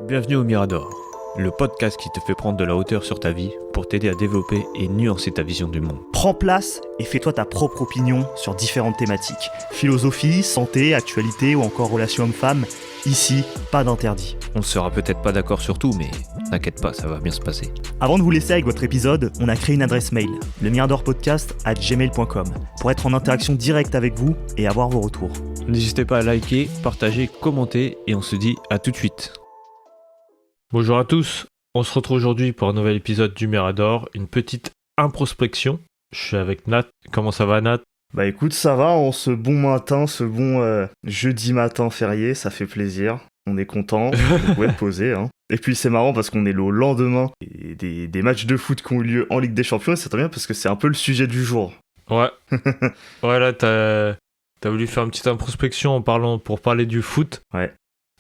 Bienvenue au Mirador, le podcast qui te fait prendre de la hauteur sur ta vie pour t'aider à développer et nuancer ta vision du monde. Prends place et fais-toi ta propre opinion sur différentes thématiques. Philosophie, santé, actualité ou encore relations hommes-femmes. Ici, pas d'interdit. On ne sera peut-être pas d'accord sur tout, mais t'inquiète pas, ça va bien se passer. Avant de vous laisser avec votre épisode, on a créé une adresse mail, lemiradorpodcast@gmail.com, pour être en interaction directe avec vous et avoir vos retours. N'hésitez pas à liker, partager, commenter et on se dit à tout de suite. Bonjour à tous, on se retrouve aujourd'hui pour un nouvel épisode du Mirador, une petite introspection. Je suis avec Nat, comment ça va Nat ? Bah écoute, ça va, en ce bon matin, ce bon jeudi matin férié, ça fait plaisir. On est content, on peut être posé. Hein. Et puis c'est marrant parce qu'on est le lendemain des matchs de foot qui ont eu lieu en Ligue des Champions et c'est très bien parce que c'est un peu le sujet du jour. Ouais, ouais là t'as voulu faire une petite introspection pour parler du foot. Ouais.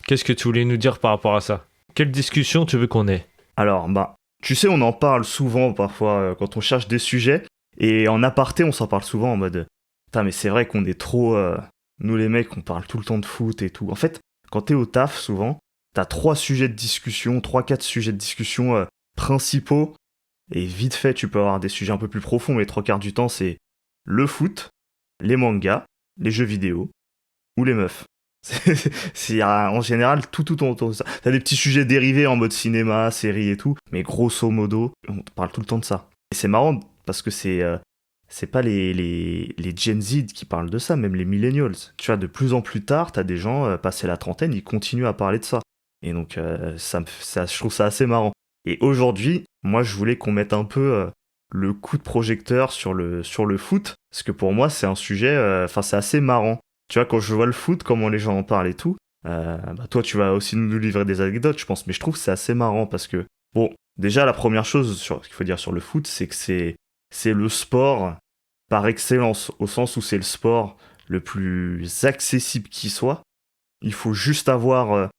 Qu'est-ce que tu voulais nous dire par rapport à ça ? Quelle discussion tu veux qu'on ait ? Alors, tu sais, on en parle souvent parfois quand on cherche des sujets. Et en aparté, on s'en parle souvent en mode putain, mais c'est vrai qu'on est trop. Nous les mecs, on parle tout le temps de foot et tout. En fait, quand t'es au taf, souvent, t'as 3-4 sujets de discussion principaux. Et vite fait, tu peux avoir des sujets un peu plus profonds, mais les 3 quarts du temps, c'est le foot, les mangas, les jeux vidéo ou les meufs. C'est en général tout autour de ça. T'as des petits sujets dérivés en mode cinéma, série et tout, mais grosso modo, on parle tout le temps de ça. Et c'est marrant parce que c'est pas les Gen Z qui parlent de ça, même les millennials. Tu vois, de plus en plus tard, t'as des gens passés la trentaine, ils continuent à parler de ça. Et donc je trouve ça assez marrant. Et aujourd'hui, moi je voulais qu'on mette un peu le coup de projecteur sur le foot, parce que pour moi c'est un sujet, c'est assez marrant. Tu vois, quand je vois le foot, comment les gens en parlent et tout, toi, tu vas aussi nous livrer des anecdotes, je pense, mais je trouve que c'est assez marrant parce que, bon, déjà, la première chose qu'il faut dire sur le foot, c'est que c'est le sport par excellence, au sens où c'est le sport le plus accessible qui soit. Il faut juste avoir...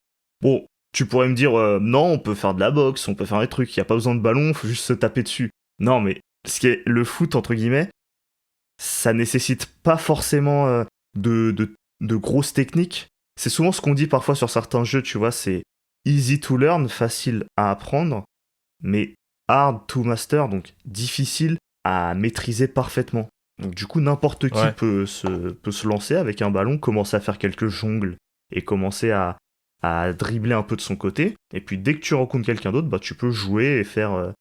Bon, tu pourrais me dire, non, on peut faire de la boxe, on peut faire des trucs, il n'y a pas besoin de ballon, il faut juste se taper dessus. Non, mais ce qui est le foot, entre guillemets, ça nécessite pas forcément... de grosses techniques. C'est souvent ce qu'on dit parfois sur certains jeux, tu vois, c'est easy to learn, facile à apprendre, mais hard to master, donc difficile à maîtriser parfaitement. Donc du coup, n'importe qui peut se lancer avec un ballon, commencer à faire quelques jongles et commencer à dribbler un peu de son côté. Et puis dès que tu rencontres quelqu'un d'autre, tu peux jouer et faire...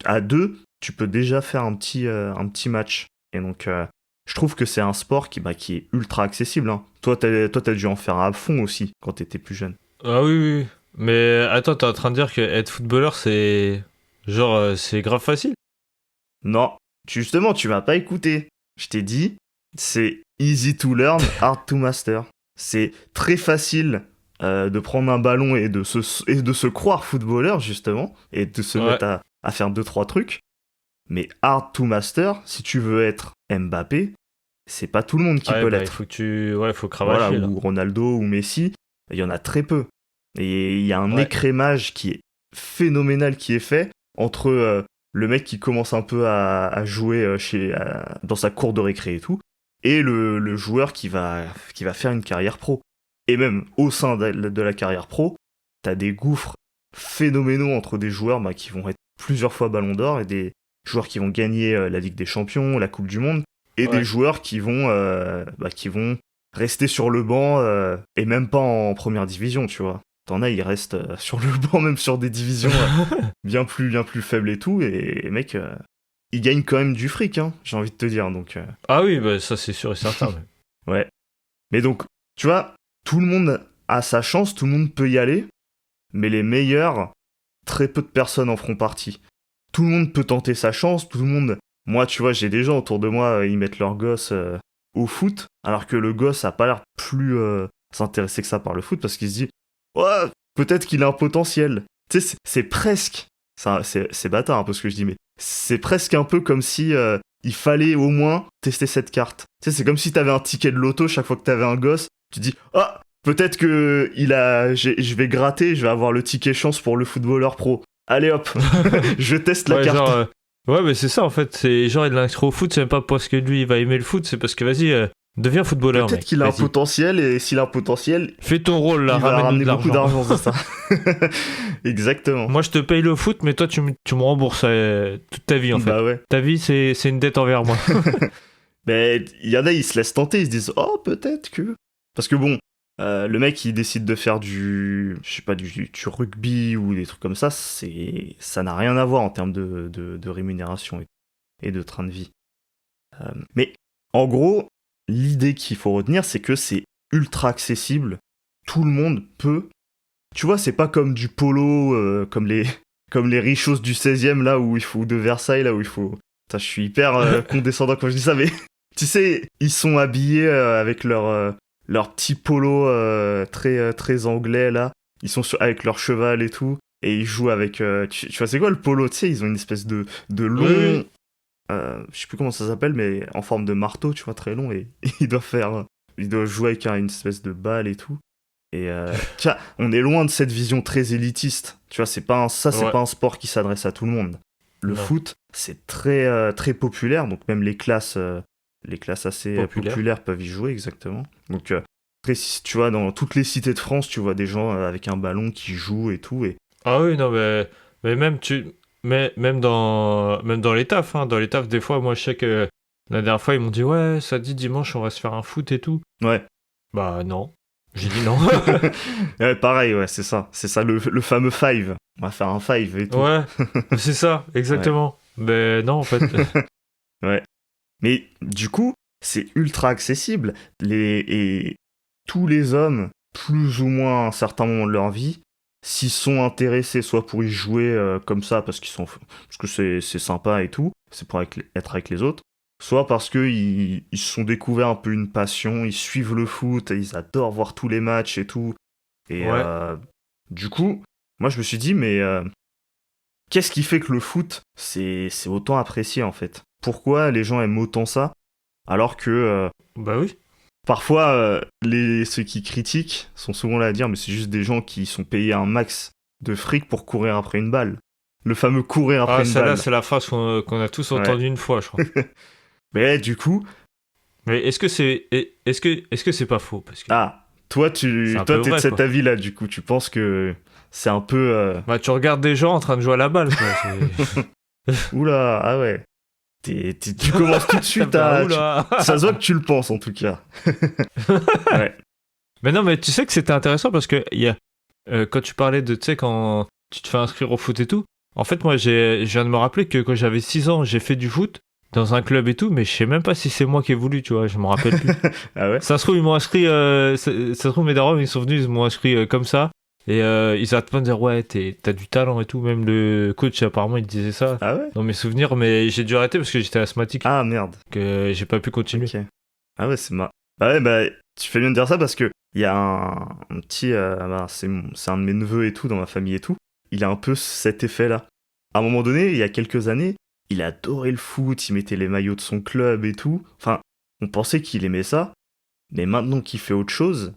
à deux, tu peux déjà faire un petit match. Et donc... je trouve que c'est un sport qui est ultra accessible. Hein. Toi, t'as dû en faire à fond aussi quand t'étais plus jeune. Ah oui. Mais attends, t'es en train de dire que être footballeur, c'est... genre, c'est grave facile ? Non, justement, tu m'as pas écouté. Je t'ai dit, c'est easy to learn, hard to master. C'est très facile de prendre un ballon et de se croire footballeur, justement, et de se mettre à faire 2-3 trucs. Mais hard to master, si tu veux être Mbappé, c'est pas tout le monde qui peut l'être. Il faut cravacher. Voilà, ou Ronaldo ou Messi, il y en a très peu. Et il y a un écrémage qui est phénoménal qui est fait entre le mec qui commence un peu à jouer dans sa cour de récré et tout, et le joueur qui va faire une carrière pro. Et même au sein de la carrière pro, t'as des gouffres phénoménaux entre des joueurs qui vont être plusieurs fois Ballon d'Or et des joueurs qui vont gagner la Ligue des Champions, la Coupe du Monde, et des joueurs qui vont rester sur le banc et même pas en première division, tu vois. T'en as, ils restent sur le banc, même sur des divisions bien plus faibles et tout, et mec, ils gagnent quand même du fric, hein, j'ai envie de te dire. Donc, Ah oui, ça c'est sûr et certain. Ouais. Mais donc, tu vois, tout le monde a sa chance, tout le monde peut y aller, mais les meilleurs, très peu de personnes en feront partie. Tout le monde peut tenter sa chance, tout le monde... Moi, tu vois, j'ai des gens autour de moi, ils mettent leur gosse au foot, alors que le gosse a pas l'air plus s'intéresser que ça par le foot, parce qu'il se dit « Ouais, peut-être qu'il a un potentiel. » Tu sais, c'est presque... C'est bâtard un peu ce que je dis, mais c'est presque un peu comme si il fallait au moins tester cette carte. Tu sais, c'est comme si t'avais un ticket de loto chaque fois que t'avais un gosse, tu dis « Ah, peut-être que je vais gratter, je vais avoir le ticket chance pour le footballeur pro. Allez hop, je teste la carte. » Ouais, mais c'est ça en fait. C'est genre il a inscrit au foot, c'est même pas parce que lui il va aimer le foot, c'est parce que vas-y, Deviens footballeur, Peut-être mec. qu'il a un Vas-y. potentiel, et s'il a un potentiel, Fais ton rôle, là, il va ramène-nous ramener de beaucoup l'argent. d'argent, c'est ça. Exactement. Moi, je te paye le foot, mais toi, tu me rembourses toute ta vie, en fait. Bah ouais. Ta vie, c'est une dette envers moi. Mais il y en a, ils se laissent tenter, ils se disent oh peut-être que. Parce que bon, le mec il décide de faire je sais pas, du rugby ou des trucs comme ça, ça n'a rien à voir en termes de rémunération et de train de vie. Mais en gros, l'idée qu'il faut retenir, c'est que c'est ultra accessible. Tout le monde peut. Tu vois, c'est pas comme du polo, comme les richos du 16e là où il faut, de Versailles là où il faut. Putain, je suis hyper condescendant quand je dis ça, mais tu sais, ils sont habillés avec leur petit polo très anglais là. Ils sont avec leur cheval et tout. Et ils jouent avec. Tu vois, c'est quoi le polo? Tu sais, ils ont une espèce de long. Oui. Je sais plus comment ça s'appelle, mais en forme de marteau, tu vois, très long. Et ils doivent jouer avec une espèce de balle et tout. Et tu vois, on est loin de cette vision très élitiste. Tu vois, c'est pas un sport qui s'adresse à tout le monde. Le Non. foot, c'est très populaire, donc même les classes assez populaires peuvent y jouer, exactement. Donc, après, tu vois, dans toutes les cités de France, tu vois des gens avec un ballon qui jouent et tout. Ah oui, non, mais même dans les tafs, hein, dans les tafs, des fois, moi, je sais que la dernière fois, ils m'ont dit, ouais, ça dit dimanche, on va se faire un foot et tout. Ouais. Bah non. J'ai dit non. Ouais, pareil, ouais, c'est ça. C'est ça, le fameux five. On va faire un five et tout. Ouais, c'est ça, exactement. Mais non, en fait. Ouais. Mais du coup, c'est ultra accessible. Et tous les hommes, plus ou moins à un certain moment de leur vie, s'ils sont intéressés, soit pour y jouer comme ça, parce que c'est sympa et tout, c'est pour être avec les autres, soit parce qu'ils se sont découverts un peu une passion, ils suivent le foot, et ils adorent voir tous les matchs et tout. Et Ouais. du coup, moi je me suis dit, mais qu'est-ce qui fait que le foot, c'est autant apprécié en fait? Pourquoi les gens aiment autant ça, alors que Bah oui. parfois ceux qui critiquent sont souvent là à dire, mais c'est juste des gens qui sont payés un max de fric pour courir après une balle. Le fameux courir après Ah, une celle-là, balle. c'est la phrase qu'on a tous entendue une fois, je crois. Mais du coup, Mais est-ce que c'est pas faux? Parce que toi c'est un t'es peu de vrai, cet quoi. avis là, du coup, tu penses que c'est un peu Bah, tu regardes des gens en train de jouer à la balle, quoi. oula, ah ouais. Tu commences tout de suite Bah, à. oula. Ça se voit que tu le penses en tout cas. Ouais. Mais non, mais tu sais que c'était intéressant parce que quand tu parlais de, tu sais, quand tu te fais inscrire au foot et tout, en fait, moi, je viens de me rappeler que quand j'avais 6 ans, j'ai fait du foot dans un club et tout, mais je sais même pas si c'est moi qui ai voulu, tu vois, je me rappelle plus. Ah ouais. Ça se trouve, ils m'ont inscrit, ça se trouve, mes darons, ils sont venus, ils m'ont inscrit comme ça, et ils arrêtent pas de dire, ouais, t'as du talent et tout, même le coach, apparemment, il disait ça Ah ouais. dans mes souvenirs, mais j'ai dû arrêter parce que j'étais asthmatique, Ah merde. que j'ai pas pu continuer. Ok. Ah ouais, c'est marrant. Bah ouais, bah tu fais bien de dire ça parce que il y a un petit, c'est un de mes neveux et tout dans ma famille et tout. Il a un peu cet effet-là. À un moment donné, il y a quelques années, il adorait le foot, il mettait les maillots de son club et tout. Enfin, on pensait qu'il aimait ça, mais maintenant qu'il fait autre chose,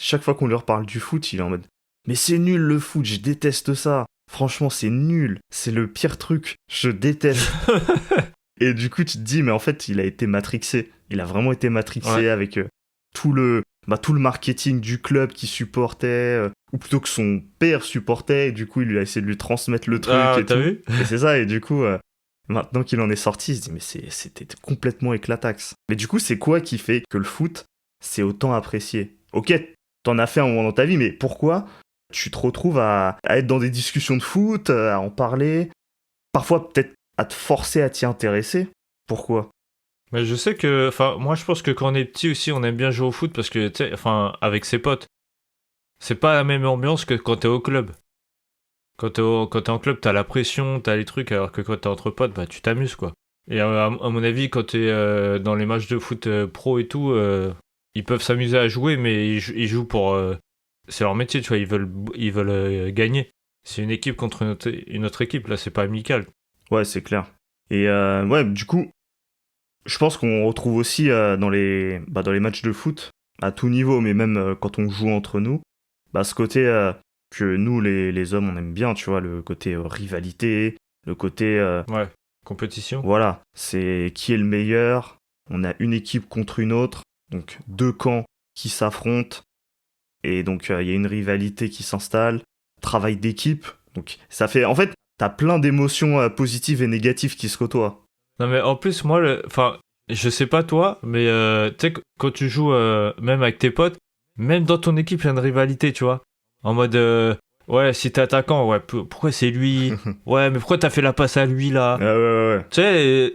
chaque fois qu'on lui reparle du foot, il est en mode mais c'est nul le foot, je déteste ça. Franchement, c'est nul, c'est le pire truc, je déteste. Et du coup, tu te dis, mais en fait, il a été matrixé. Il a vraiment été matrixé Ouais. avec tout le marketing du club qu'il supportait, ou plutôt que son père supportait, et du coup, il lui a essayé de lui transmettre le truc Ah, et t'as tout. vu? Et c'est ça, et du coup, maintenant qu'il en est sorti, il se dit, mais c'était complètement éclataxe. Mais du coup, c'est quoi qui fait que le foot, c'est autant apprécié? Ok, t'en as fait un moment dans ta vie, mais pourquoi tu te retrouves à être dans des discussions de foot, à en parler, parfois peut-être à te forcer à t'y intéresser? Pourquoi? Mais je sais que, enfin, moi je pense que quand on est petit aussi, on aime bien jouer au foot parce que, tu sais, enfin, avec ses potes, c'est pas la même ambiance que quand t'es au club. Quand t'es en club, t'as la pression, t'as les trucs, alors que quand t'es entre potes, bah tu t'amuses, quoi. Et à mon avis, quand t'es dans les matchs de foot pro et tout, ils peuvent s'amuser à jouer, mais ils jouent pour. C'est leur métier, tu vois, ils veulent gagner. C'est une équipe contre une autre équipe, là, c'est pas amical. Ouais, c'est clair. Et ouais, du coup, je pense qu'on retrouve aussi dans les matchs de foot, à tout niveau, mais même quand on joue entre nous, ce côté que nous, les hommes, on aime bien, tu vois, le côté rivalité, le côté, Ouais, compétition. voilà, c'est qui est le meilleur, on a une équipe contre une autre, Donc, deux camps qui s'affrontent. Et donc, il y a une rivalité qui s'installe. Travail d'équipe. Donc, ça fait... En fait, t'as plein d'émotions positives et négatives qui se côtoient. Non, mais en plus, moi, enfin, je sais pas toi, mais tu sais, quand tu joues même avec tes potes, même dans ton équipe, il y a une rivalité, tu vois. En mode, ouais, si t'es attaquant, ouais, pourquoi c'est lui? Ouais, mais pourquoi t'as fait la passe à lui là? Ouais. Tu sais,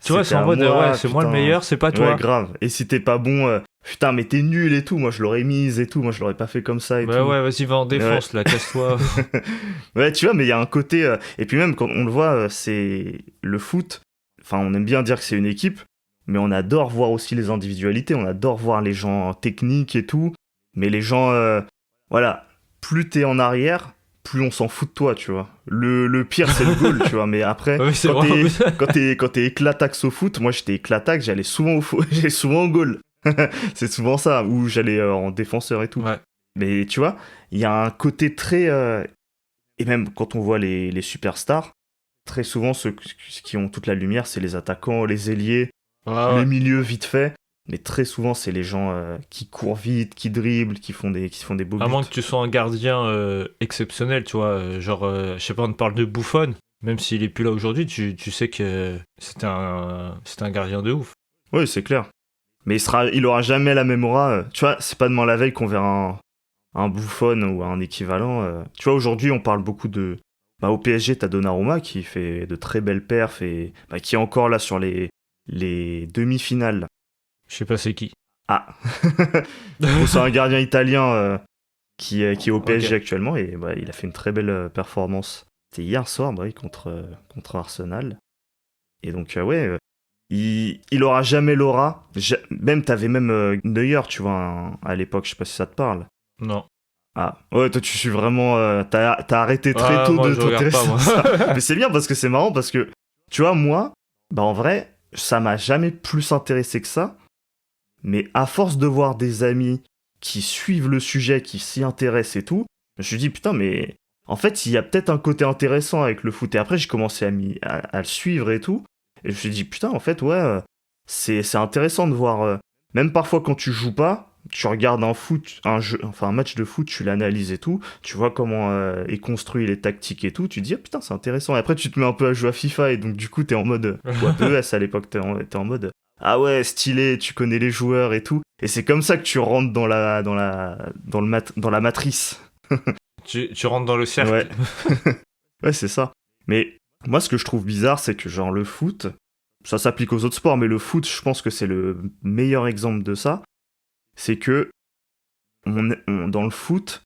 tu vois, c'est C'était en à mode, moi, ouais, c'est moi le putain. meilleur, c'est pas toi. Ouais, grave. Et si t'es pas bon, putain, mais t'es nul et tout. Moi, je l'aurais mise et tout. Moi, je l'aurais pas fait comme ça et Bah tout. ouais, vas-y, va en Ouais. défense, là, casse-toi. Ouais, tu vois, mais il y a un côté. Et puis même, quand on le voit, c'est le foot. Enfin, on aime bien dire que c'est une équipe, mais on adore voir aussi les individualités. On adore voir les gens techniques et tout. Mais les gens, voilà, plus t'es en arrière, plus on s'en fout de toi, tu vois. Le pire, c'est le goal, tu vois. Mais après, Ouais, c'est vrai. quand t'es éclataxe au foot, moi j'étais éclataxe, j'allais souvent j'allais souvent au goal. C'est souvent ça, où j'allais en défenseur et tout. Ouais. Mais tu vois, il y a un côté très. Et même quand on voit les superstars, très souvent ceux qui ont toute la lumière, c'est les attaquants, les ailiers, Ouais, le ouais. milieu vite fait. Mais très souvent, c'est les gens qui courent vite, qui dribblent, qui font des beaux À buts. moins que tu sois un gardien exceptionnel, tu vois. Genre, je sais pas, on te parle de Buffon. Même s'il est plus là aujourd'hui, tu sais que c'était un gardien de ouf. Oui, c'est clair. Mais il aura jamais la même aura. Tu vois, c'est pas demain la veille qu'on verra un Buffon ou un équivalent. Tu vois, aujourd'hui, on parle beaucoup de. Bah, au PSG, t'as Donnarumma qui fait de très belles perfs et bah, qui est encore là sur les demi-finales. Je sais pas c'est qui. Ah Bon, c'est un gardien italien qui est au PSG Ok. actuellement et bah, il a fait une très belle performance. C'était hier soir, bah, oui, contre Arsenal. Et donc, ouais, il aura jamais l'aura. Même, t'avais même Neuer, tu vois, à l'époque, je sais pas si ça te parle. Non. Ah, ouais, toi, tu suis vraiment. T'as arrêté très Ah, tôt moi, de je regarde pas, t'intéresser à moi. ça. Mais c'est bien parce que c'est marrant parce que, tu vois, moi, bah, en vrai, ça m'a jamais plus intéressé que ça. Mais à force de voir des amis qui suivent le sujet, qui s'y intéressent et tout, je me suis dit, putain, mais en fait, il y a peut-être un côté intéressant avec le foot. Et après, j'ai commencé à le suivre et tout. Et je me suis dit, putain, en fait, ouais, c'est intéressant de voir. Même parfois, quand tu joues pas, tu regardes un match de foot, tu l'analyses et tout. Tu vois comment est construit les tactiques et tout. Tu te dis, ah, putain, c'est intéressant. Et après, tu te mets un peu à jouer à FIFA. Et donc, du coup, t'es en mode. Ou à PES à l'époque, t'es en mode. Ah ouais, stylé, tu connais les joueurs et tout. Et c'est comme ça que tu rentres dans la matrice. Tu rentres dans le Ouais. cercle. Ouais, c'est ça. Mais moi, ce que je trouve bizarre, c'est que genre le foot, ça s'applique aux autres sports, mais le foot, je pense que c'est le meilleur exemple de ça. C'est que dans le foot,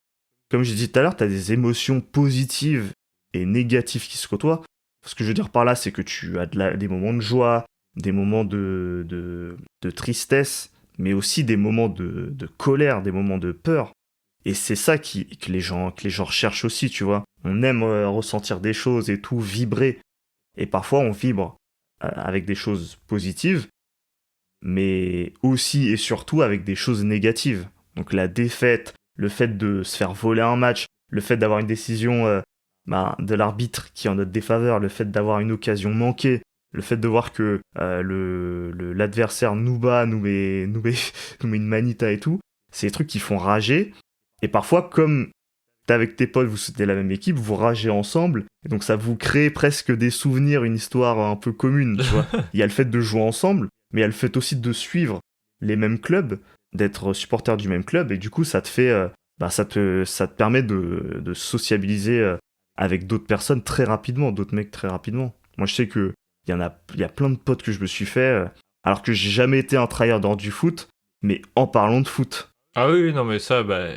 comme j'ai dit tout à l'heure, t'as des émotions positives et négatives qui se côtoient. Ce que je veux dire par là, c'est que tu as des moments de joie, des moments de tristesse, mais aussi des moments de colère, des moments de peur. Et c'est ça que les gens recherchent aussi, tu vois. On aime ressentir des choses et tout, vibrer. Et parfois, on vibre avec des choses positives, mais aussi et surtout avec des choses négatives. Donc la défaite, le fait de se faire voler un match, le fait d'avoir une décision de l'arbitre qui est en notre défaveur, le fait d'avoir une occasion manquée, le fait de voir que l'adversaire nous bat, nous met une manita et tout, c'est des trucs qui font rager. Et parfois, comme t'es avec tes potes, vous soutenez la même équipe, vous ragez ensemble, et donc ça vous crée presque des souvenirs, une histoire un peu commune, tu vois. Il y a le fait de jouer ensemble, mais il y a le fait aussi de suivre les mêmes clubs, d'être supporter du même club, et du coup ça te fait, ça te permet de sociabiliser avec d'autres personnes très rapidement, d'autres mecs très rapidement. Moi je sais que il y a plein de potes que je me suis fait, alors que j'ai jamais été un tryhard du foot, mais en parlant de foot. Ah oui, non, mais ça, bah,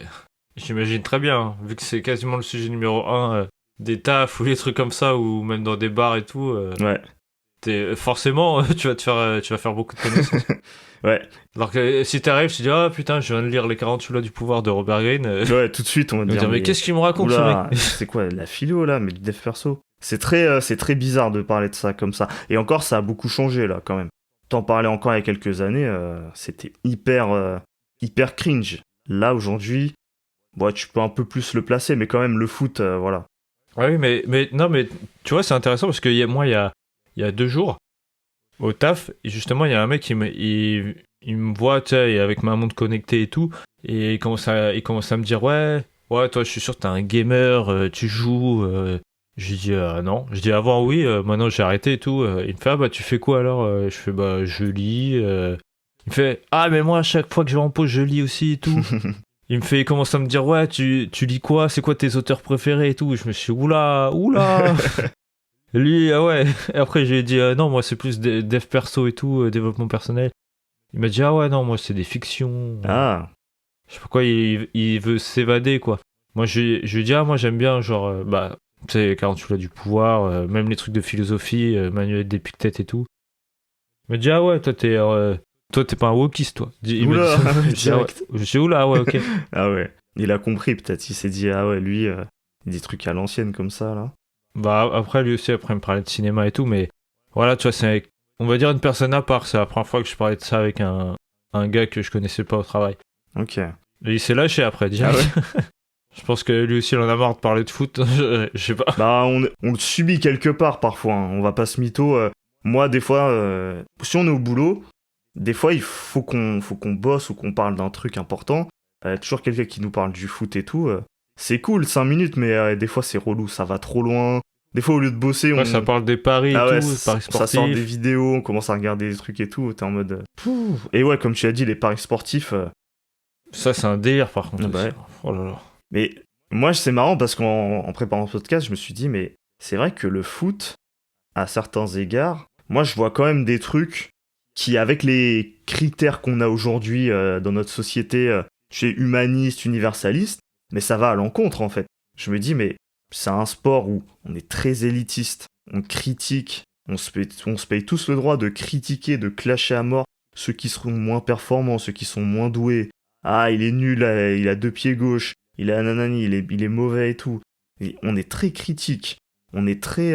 j'imagine très bien. Hein. Vu que c'est quasiment le sujet numéro un des tafs ou les trucs comme ça, ou même dans des bars et tout, Ouais. forcément, tu vas faire beaucoup de connaissances. Ouais. Alors que si t'arrives, tu dis, ah putain, je viens de lire Les 48 lois du pouvoir de Robert Greene. Ouais, tout de suite, on va On va dire, dire, mais qu'est-ce qu'il me raconte ce oula, mec? c'est quoi, la philo, là, mais du dev perso. C'est très bizarre de parler de ça comme ça. Et encore, ça a beaucoup changé, là, quand même. T'en parlais encore il y a quelques années, c'était hyper cringe. Là, aujourd'hui, bon, tu peux un peu plus le placer, mais quand même, le foot, voilà. Ah oui, non, mais tu vois, c'est intéressant parce que moi, il y a 2 jours, au taf, et justement, il y a un mec il me voit, tu sais, avec ma montre connectée et tout, et il commence à me dire, ouais, toi, je suis sûr que t'es un gamer, tu joues. Je lui dis, non. Je dis, avant, oui, maintenant j'ai arrêté et tout. Il me fait, ah bah, tu fais quoi alors? Je fais, bah, je lis. Il me fait, ah, mais moi, à chaque fois que je vais en pause, je lis aussi et tout. Il commence à me dire, ouais, tu lis quoi? C'est quoi tes auteurs préférés et tout? Je me suis dit, oula. Lui, ah ouais. Et après, je lui ai dit, non, moi, c'est plus dev perso et tout, développement personnel. Il m'a dit, ah ouais, non, moi, c'est des fictions. Ah, Je sais pas pourquoi il veut s'évader, quoi. Moi, je lui ai dit, ah, moi, j'aime bien, genre, bah, tu sais, 48 lois du pouvoir, même les trucs de philosophie, Manuel d'Épictète et tout. Il m'a dit, ah ouais, toi, t'es pas un wokiste, toi. Il m'a dit oula, ça. Je dis, ah ouais. direct. Je dis, oula, ouais, ok. Ah ouais, il a compris peut-être, il s'est dit, ah ouais, lui, des trucs à l'ancienne comme ça, là. Bah, après, lui aussi, après, il me parlait de cinéma et tout, mais voilà, tu vois, on va dire une personne à part. C'est la première fois que je parlais de ça avec un gars que je connaissais pas au travail. Ok. Et il s'est lâché après, Ah direct. ouais. Je pense que lui aussi, il en a marre de parler de foot. Je sais pas. Bah, on le subit quelque part parfois, hein. On va pas se mytho. Moi, des fois, si on est au boulot, des fois, il faut qu'on bosse ou qu'on parle d'un truc important. Toujours quelqu'un qui nous parle du foot et tout. C'est cool, 5 minutes, mais des fois, c'est relou, ça va trop loin. Des fois, au lieu de bosser, Ouais, ça parle des paris et ah ouais, tout, paris ça sort des sportifs. vidéos, on commence à regarder des trucs et tout. T'es en mode. Pouh. Et ouais, comme tu as dit, les paris sportifs. Ça, c'est un délire, par contre. Ah bah Aussi. ouais. Oh là là. Mais moi, c'est marrant parce qu'en préparant ce podcast, je me suis dit, mais c'est vrai que le foot, à certains égards, moi, je vois quand même des trucs qui, avec les critères qu'on a aujourd'hui dans notre société, chez humaniste, universaliste, mais ça va à l'encontre, en fait. Je me dis, mais c'est un sport où on est très élitiste, on critique, on se paye tous le droit de critiquer, de clasher à mort ceux qui seront moins performants, ceux qui sont moins doués. Ah, il est nul, il a 2 pieds gauche, il a nanani, il est mauvais et tout. Et on est très critique, on est très,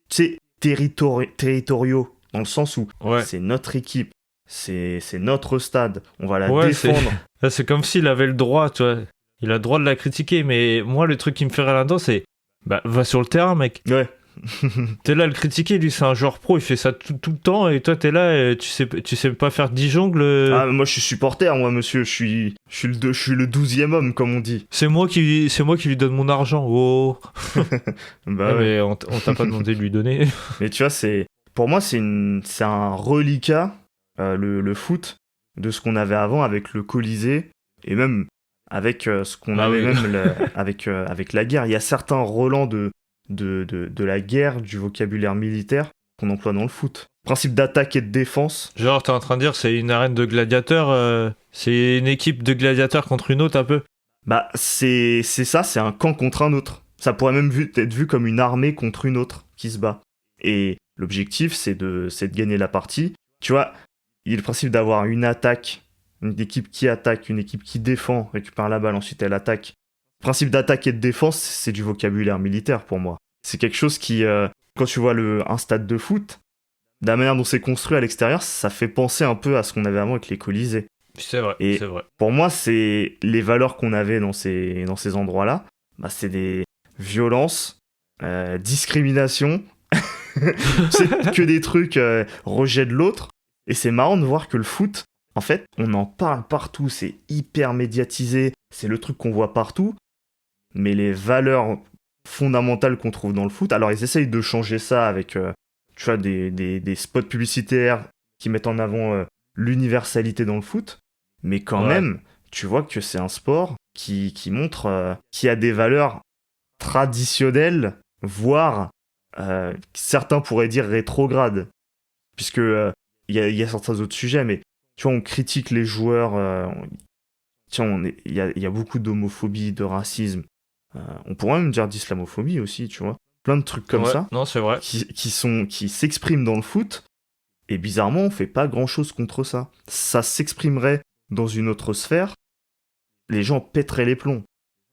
tu sais, territoriaux, dans le sens où Ouais. c'est notre équipe, c'est notre stade, on va la Ouais, défendre. là, c'est comme s'il avait le droit, tu vois. Il a le droit de la critiquer, mais moi, le truc qui me fait rire là-dedans, c'est. Bah, va sur le terrain, mec. Ouais. T'es là à le critiquer, lui, c'est un joueur pro, il fait ça tout le temps, et toi, t'es là, et tu sais pas faire 10 jongles. Ah, moi je suis supporter, moi monsieur, je suis le 12e homme, comme on dit. C'est moi qui lui donne mon argent. Oh. Bah Ouais, ouais. mais on t'a pas demandé de lui donner. Mais tu vois, pour moi, c'est un reliquat, le foot, de ce qu'on avait avant avec le Colisée, et même avec ce qu'on Ah avait oui. même avec la guerre. Il y a certains relents de la guerre, du vocabulaire militaire qu'on emploie dans le foot. Principe d'attaque et de défense. Genre, t'es en train de dire, c'est une arène de gladiateurs, c'est une équipe de gladiateurs contre une autre, un peu. Bah, c'est ça, c'est un camp contre un autre. Ça pourrait même être vu comme une armée contre une autre qui se bat. Et l'objectif, c'est de gagner la partie. Tu vois, il y a le principe d'avoir une attaque, une équipe qui attaque, une équipe qui défend, récupère la balle, ensuite elle attaque. Le principe d'attaque et de défense, c'est du vocabulaire militaire pour moi. C'est quelque chose qui, quand tu vois un stade de foot, de la manière dont c'est construit à l'extérieur, ça fait penser un peu à ce qu'on avait avant avec les Colisées. C'est vrai, Et c'est vrai. pour moi, c'est les valeurs qu'on avait dans ces endroits-là. Bah, c'est des violences, discrimination, c'est que des trucs rejet de l'autre. Et c'est marrant de voir que le foot, en fait, on en parle partout, c'est hyper médiatisé, c'est le truc qu'on voit partout. Mais les valeurs fondamentales qu'on trouve dans le foot, alors ils essayent de changer ça avec, tu vois, des spots publicitaires qui mettent en avant l'universalité dans le foot. Mais quand Ouais. même, tu vois que c'est un sport qui montre qui a des valeurs traditionnelles, voire certains pourraient dire rétrogrades. Puisque il y a certains autres sujets, mais tu vois, on critique les joueurs. Tiens, il y a beaucoup d'homophobie, de racisme. On pourrait même dire d'islamophobie aussi, tu vois. Plein de trucs comme Ouais, ça non, c'est vrai. qui s'expriment dans le foot. Et bizarrement, on fait pas grand-chose contre ça. Ça s'exprimerait dans une autre sphère. Les gens pèteraient les plombs.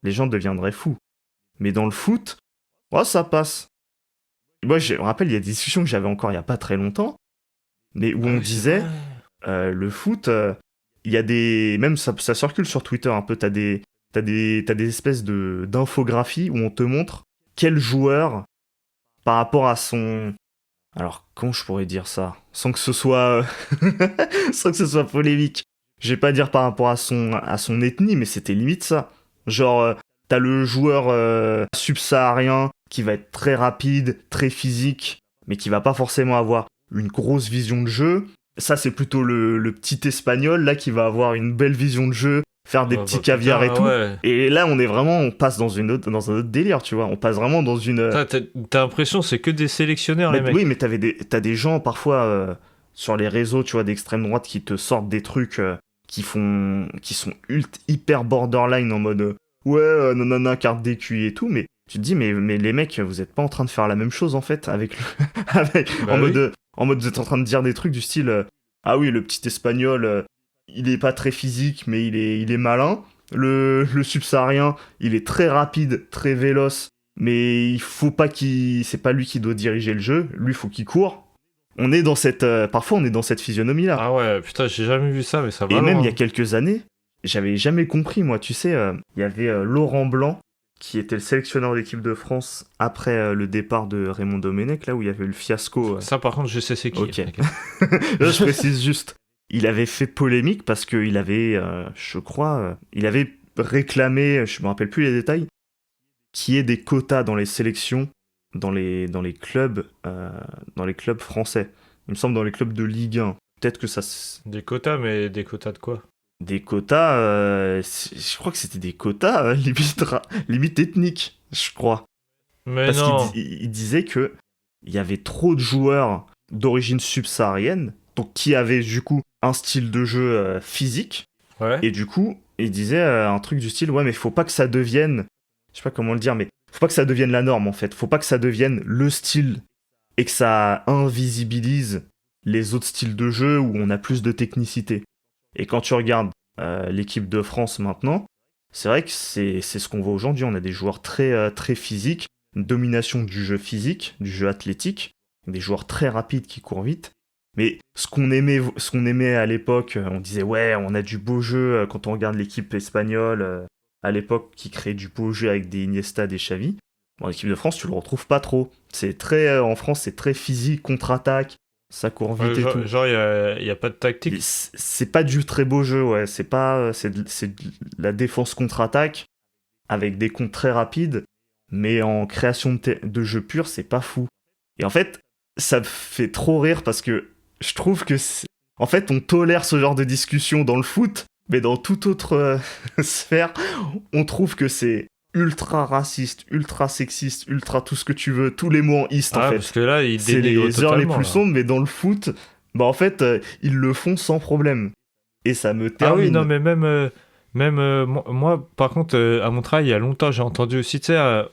Les gens deviendraient fous. Mais dans le foot, oh, ça passe. Moi, je me rappelle, il y a des discussions que j'avais encore il y a pas très longtemps, mais où Ah on oui, c'est disait, vrai. le foot, il y a des... Même ça circule sur Twitter un peu, t'as des espèces d'infographies où on te montre quel joueur, par rapport à Alors, comment je pourrais dire ça sans que ce soit sans que ce soit polémique. Je vais pas dire par rapport à son ethnie, mais c'était limite ça. Genre, t'as le joueur subsaharien qui va être très rapide, très physique, mais qui va pas forcément avoir une grosse vision de jeu. Ça, c'est plutôt le petit espagnol là qui va avoir une belle vision de jeu, faire des petits caviars et tout. Ouais. Et là, on passe dans un autre délire, tu vois. On passe vraiment dans une. T'as l'impression c'est que des sélectionneurs, les mecs. Oui, mais t'as des gens parfois sur les réseaux, tu vois, d'extrême droite qui te sortent des trucs qui sont hyper borderline en mode ouais, nanana, carte d'écu et tout, mais tu te dis, mais les mecs, vous êtes pas en train de faire la même chose en fait avec Bah oui. en mode vous êtes en train de dire des trucs du style ah oui, le petit espagnol, il est pas très physique, mais il est malin. Le subsaharien, il est très rapide, très véloce, mais il faut pas c'est pas lui qui doit diriger le jeu, lui faut qu'il court. On est dans cette, parfois on est dans cette physionomie là. Ah ouais, putain, j'ai jamais vu ça, mais ça va Et même loin. il y a quelques années, j'avais jamais compris, moi, tu sais, il y avait Laurent Blanc, qui était le sélectionneur de l'équipe de France après le départ de Raymond Domenech, là où il y avait eu le fiasco. Ça, par contre, je sais c'est qui. Ok. Là, je précise juste. Il avait fait polémique parce qu'il avait, je crois, il avait réclamé, je me rappelle plus les détails, qu'il y ait des quotas dans les sélections, dans les clubs français. Il me semble dans les clubs de Ligue 1. Peut-être que ça... Des quotas, mais des quotas de quoi? Des quotas, je crois que c'était des quotas limite ethniques, je crois. Mais Parce non. qu'il disait que il y avait trop de joueurs d'origine subsaharienne, donc qui avaient du coup un style de jeu physique, Ouais. et du coup, il disait un truc du style, ouais, mais faut pas que ça devienne, je sais pas comment le dire, mais faut pas que ça devienne la norme en fait, faut pas que ça devienne le style et que ça invisibilise les autres styles de jeu où on a plus de technicité. Et quand tu regardes l'équipe de France maintenant, c'est vrai que c'est ce qu'on voit aujourd'hui. On a des joueurs très physiques, une domination du jeu physique, du jeu athlétique, des joueurs très rapides qui courent vite. Mais ce qu'on aimait à l'époque, on disait ouais, on a du beau jeu quand on regarde l'équipe espagnole à l'époque qui créait du beau jeu avec des Iniesta, des Xavi. Bon, l'équipe de France, tu le retrouves pas trop. C'est très en France, c'est très physique, contre-attaque, ça court vite et tout. Genre, y a pas de tactique. C'est pas du très beau jeu, ouais. C'est pas, c'est de la défense contre-attaque avec des comptes très rapides, mais en création de jeu pur, c'est pas fou. Et en fait, ça me fait trop rire parce que je trouve que, en fait, on tolère ce genre de discussion dans le foot, mais dans toute autre sphère, on trouve que c'est ultra raciste, ultra sexiste, ultra tout ce que tu veux, tous les mots en iste en Ah, fait. parce que là, il C'est dénigre les heures les totalement, plus là. sombres, mais dans le foot, bah en fait, ils le font sans problème. Et ça me Ah oui, termine. non, mais moi, par contre, à mon travail, il y a longtemps, j'ai entendu aussi, tu sais,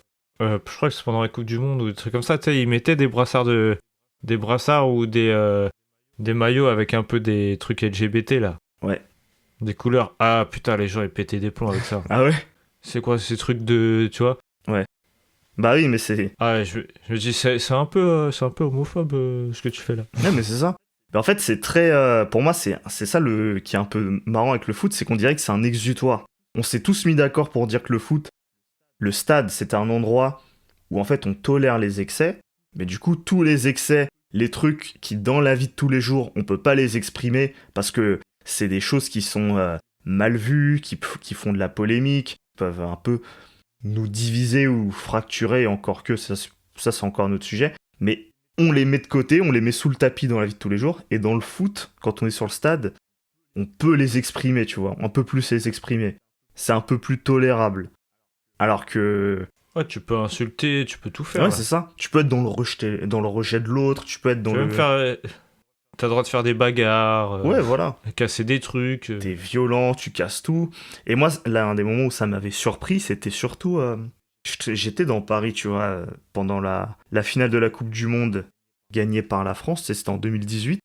je crois que c'est pendant la Coupe du Monde ou des trucs comme ça, tu sais, ils mettaient des brassards ou des maillots avec un peu des trucs LGBT, là. Ouais. Des couleurs. Ah, putain, les gens, ils pétaient des plombs avec ça. Ah ouais. C'est quoi ces trucs de, tu vois? Bah oui, mais c'est... Ah, je me dis, c'est un peu homophobe, ce que tu fais là. Ouais, mais c'est ça. Mais en fait, c'est très... pour moi, c'est ça qui est un peu marrant avec le foot, c'est qu'on dirait que c'est un exutoire. On s'est tous mis d'accord pour dire que le foot, le stade, c'est un endroit où en fait on tolère les excès, mais du coup, tous les excès, les trucs qui dans la vie de tous les jours, on peut pas les exprimer parce que c'est des choses qui sont mal vues, qui font de la polémique, qui peuvent un peu nous diviser ou fracturer, encore que ça c'est encore un autre sujet, mais on les met de côté, on les met sous le tapis dans la vie de tous les jours, et dans le foot, quand on est sur le stade, on peut les exprimer, tu vois, on peut plus les exprimer. C'est un peu plus tolérable. Alors que... Ouais, tu peux insulter, tu peux tout faire. Ouais, là. c'est ça. Tu peux être dans le rejet de l'autre, tu peux être dans Tu peux le... même faire. T'as le droit de faire des bagarres, Ouais, voilà. casser des trucs. T'es violent, tu casses tout. Et moi, là, un des moments où ça m'avait surpris, c'était surtout... j'étais dans Paris, tu vois, pendant la finale de la Coupe du Monde gagnée par la France, c'était en 2018.